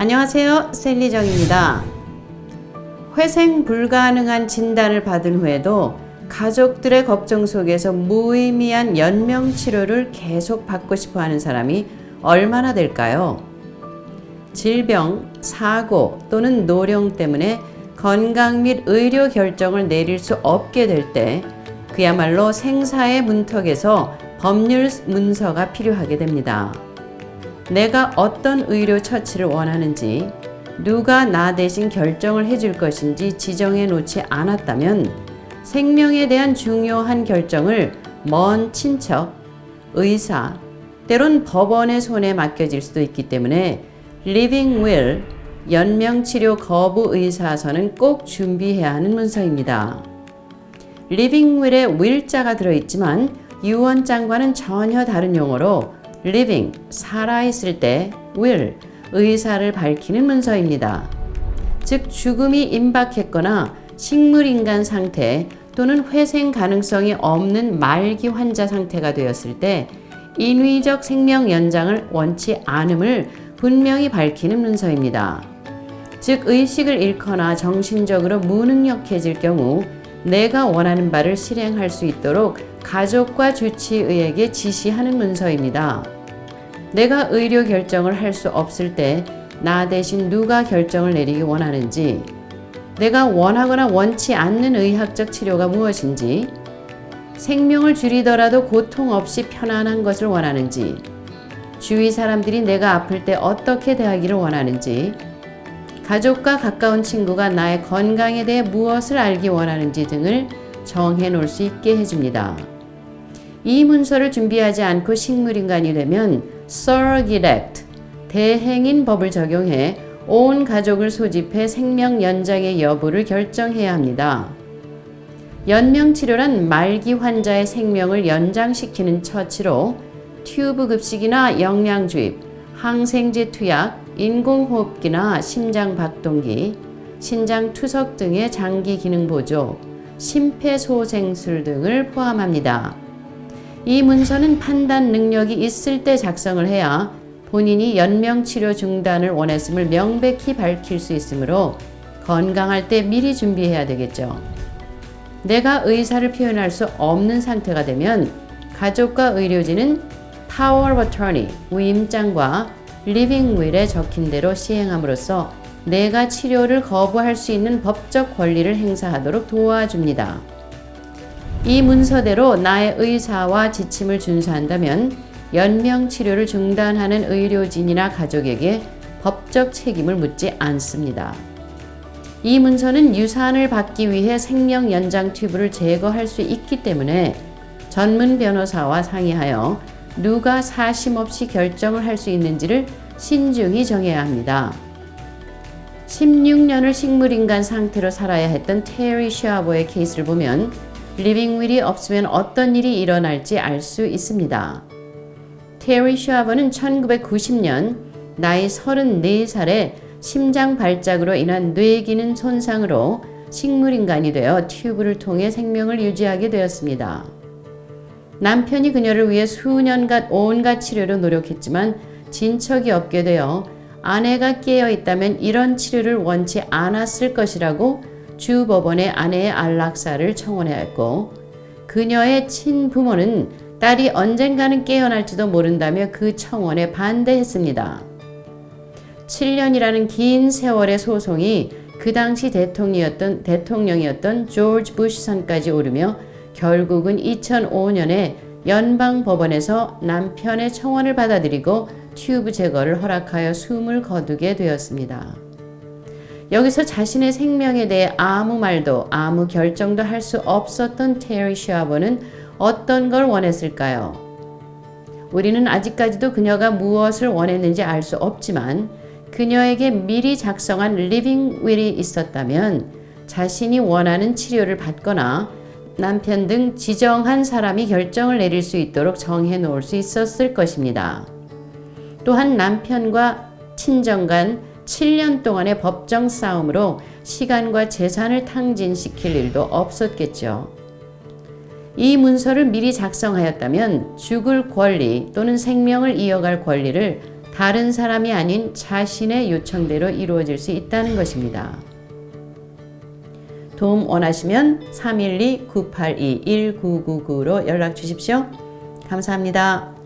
안녕하세요, 셀리정입니다. 회생 불가능한 진단을 받은 후에도 가족들의 걱정 속에서 무의미한 연명 치료를 계속 받고 싶어 하는 사람이 얼마나 될까요? 질병, 사고 또는 노령 때문에 건강 및 의료 결정을 내릴 수 없게 될 때 그야말로 생사의 문턱에서 법률 문서가 필요하게 됩니다. 내가 어떤 의료 처치를 원하는지, 누가 나 대신 결정을 해줄 것인지 지정해 놓지 않았다면 생명에 대한 중요한 결정을 먼 친척, 의사, 때론 법원의 손에 맡겨질 수도 있기 때문에 Living Will, 연명치료 거부 의사서는 꼭 준비해야 하는 문서입니다. Living Will에 will자가 들어있지만 유언장과는 전혀 다른 용어로 living, 살아있을 때 will, 의사를 밝히는 문서입니다. 즉 죽음이 임박했거나 식물인간 상태 또는 회생 가능성이 없는 말기 환자 상태가 되었을 때 인위적 생명 연장을 원치 않음을 분명히 밝히는 문서입니다. 즉 의식을 잃거나 정신적으로 무능력해질 경우 내가 원하는 바를 실행할 수 있도록 가족과 주치의에게 지시하는 문서입니다. 내가 의료 결정을 할 수 없을 때 나 대신 누가 결정을 내리기 원하는지, 내가 원하거나 원치 않는 의학적 치료가 무엇인지, 생명을 줄이더라도 고통 없이 편안한 것을 원하는지, 주위 사람들이 내가 아플 때 어떻게 대하기를 원하는지, 가족과 가까운 친구가 나의 건강에 대해 무엇을 알기 원하는지 등을 정해 놓을 수 있게 해줍니다. 이 문서를 준비하지 않고 식물인간이 되면 Surrogate Act, 대행인 법을 적용해 온 가족을 소집해 생명 연장의 여부를 결정해야 합니다. 연명치료란 말기 환자의 생명을 연장시키는 처치로 튜브 급식이나 영양주입, 항생제 투약, 인공호흡기나 심장박동기, 신장투석 등의 장기 기능 보조, 심폐소생술 등을 포함합니다. 이 문서는 판단 능력이 있을 때 작성을 해야 본인이 연명치료 중단을 원했음을 명백히 밝힐 수 있으므로 건강할 때 미리 준비해야 되겠죠. 내가 의사를 표현할 수 없는 상태가 되면 가족과 의료진은 Power of Attorney, 위임장과 Living Will에 적힌 대로 시행함으로써 내가 치료를 거부할 수 있는 법적 권리를 행사하도록 도와줍니다. 이 문서대로 나의 의사와 지침을 준수한다면 연명치료를 중단하는 의료진이나 가족에게 법적 책임을 묻지 않습니다. 이 문서는 유산을 받기 위해 생명 연장 튜브를 제거할 수 있기 때문에 전문 변호사와 상의하여 누가 사심 없이 결정을 할 수 있는지를 신중히 정해야 합니다. 16년을 식물인간 상태로 살아야 했던 테리 샤버의 케이스를 보면 리빙 윌이 없으면 어떤 일이 일어날지 알 수 있습니다. 테리 샤버는 1990년 나이 34살에 심장 발작으로 인한 뇌 기능 손상으로 식물인간이 되어 튜브를 통해 생명을 유지하게 되었습니다. 남편이 그녀를 위해 수년간 온갖 치료를 노력했지만 진척이 없게 되어 아내가 깨어 있다면 이런 치료를 원치 않았을 것이라고 주법원에 아내의 안락사를 청원하였고 그녀의 친부모는 딸이 언젠가는 깨어날지도 모른다며 그 청원에 반대했습니다. 7년이라는 긴 세월의 소송이 그 당시 대통령이었던 조지 부시 선까지 오르며 결국은 2005년에 연방법원에서 남편의 청원을 받아들이고 튜브 제거를 허락하여 숨을 거두게 되었습니다. 여기서 자신의 생명에 대해 아무 말도 아무 결정도 할 수 없었던 테리 샤버는 어떤 걸 원했을까요? 우리는 아직까지도 그녀가 무엇을 원했는지 알 수 없지만 그녀에게 미리 작성한 리빙 윌이 있었다면 자신이 원하는 치료를 받거나 남편 등 지정한 사람이 결정을 내릴 수 있도록 정해 놓을 수 있었을 것입니다. 또한 남편과 친정 간 7년 동안의 법정 싸움으로 시간과 재산을 탕진시킬 일도 없었겠죠. 이 문서를 미리 작성하였다면 죽을 권리 또는 생명을 이어갈 권리를 다른 사람이 아닌 자신의 요청대로 이루어질 수 있다는 것입니다. 도움 원하시면 312-982-1999로 연락 주십시오. 감사합니다.